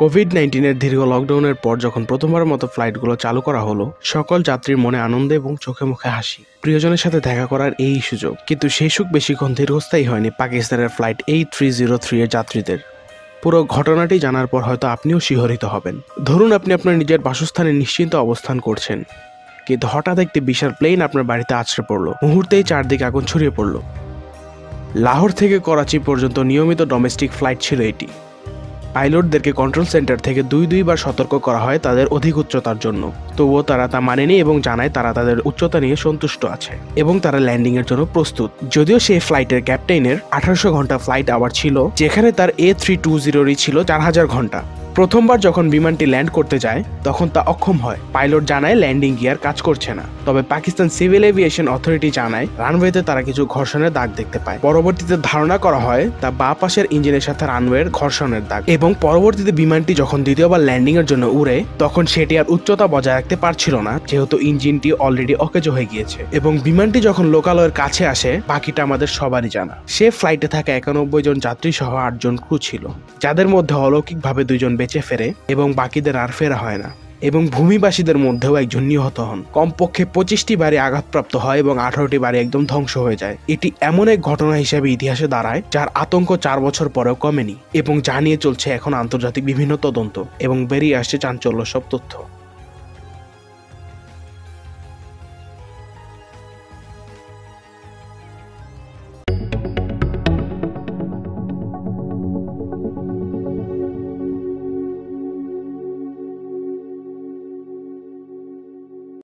COVID-19 দীর্ঘ লকডাউনের পর যখন প্রথমবারের মতো ফ্লাইটগুলো চালু করা হলো, সকল যাত্রীর মনে আনন্দ এবং চোখে মুখে হাসি। প্রিয়জনের সাথে দেখা করার এই সুযোগ। কিন্তু সেই সুখ বেশিক্ষণ দীর্ঘস্থায়ী হয়নি পাকিস্তানের ফ্লাইট A303 এর যাত্রীদের। পুরো ঘটনাটি জানার পর হয়তো আপনিও শিহরিত হবেন। ধরুন আপনি আপনার নিজের বাসস্থানে নিশ্চিন্ত অবস্থান করছেন, কিন্তু হঠাৎ একটি বিশাল প্লেন আপনার বাড়িতে আছড়ে পড়ল। মুহূর্তেই চারদিকে আগুন ছড়িয়ে পড়ল। লাহোর থেকে করাচি পর্যন্ত নিয়মিত ডোমেস্টিক ফ্লাইট ছিল এটি। পাইলটদেরকে কন্ট্রোল সেন্টার থেকে দুইবার সতর্ক করা হয় তাদের অধিক উচ্চতার জন্য, তবুও তারা তা মানেনি এবং জানায় তারা তাদের উচ্চতা নিয়ে সন্তুষ্ট আছে এবং তারা ল্যান্ডিং এর জন্য প্রস্তুত। যদিও সেই ফ্লাইটের ক্যাপ্টেনের 1800 ঘন্টা ফ্লাইট আওয়ার ছিল, যেখানে তার A320 ছিল 4000 ঘন্টা। প্রথমবার যখন বিমানটি ল্যান্ড করতে যায় তখন তা অক্ষম হয়। পাইলট জানায় ল্যান্ডিং গিয়ার কাজ করছে না। তবে পাকিস্তান সিভিল এভিয়েশন অথরিটি জানায় রানওয়েতে তারা কিছু ঘর্ষণের দাগ দেখতে পায়। পরবর্তীতে ধারণা করা হয় তা বাঁ পাশের ইঞ্জিনের সাথে রানওয়ের ঘর্ষণের দাগ, এবং পরবর্তীতে বিমানটি যখন দ্বিতীয়বার ল্যান্ডিং এর জন্য উড়ে তখন সেটি আর উচ্চতা বজায় রাখতে পারছিল না, যেহেতু ইঞ্জিনটি অলরেডি অকেজো হয়ে গিয়েছে। এবং বিমানটি যখন লোকালয়ের কাছে আসে, বাকিটা আমাদের সবারই জানা। সে ফ্লাইটে থাকা 91 জন যাত্রী সহ 8 জন ক্রু ছিল, যাদের মধ্যে অলৌকিকভাবে 2 জন বেঁচে ফেরে এবং বাকিদের আর ফেরা হয় না। এবং ভূমিবাসীদের মধ্যেও একজন নিহত হন। কমপক্ষে 25টি বাড়ি আঘাতপ্রাপ্ত হয় এবং 18টি বাড়ি একদম ধ্বংস হয়ে যায়। এটি এমন এক ঘটনা হিসেবে ইতিহাসে দাঁড়ায় যার আতঙ্ক 4 বছর পরেও কমেনি, এবং জানিয়ে চলছে এখন আন্তর্জাতিক বিভিন্ন তদন্ত এবং বেরিয়ে আসছে চাঞ্চল্য সব তথ্য।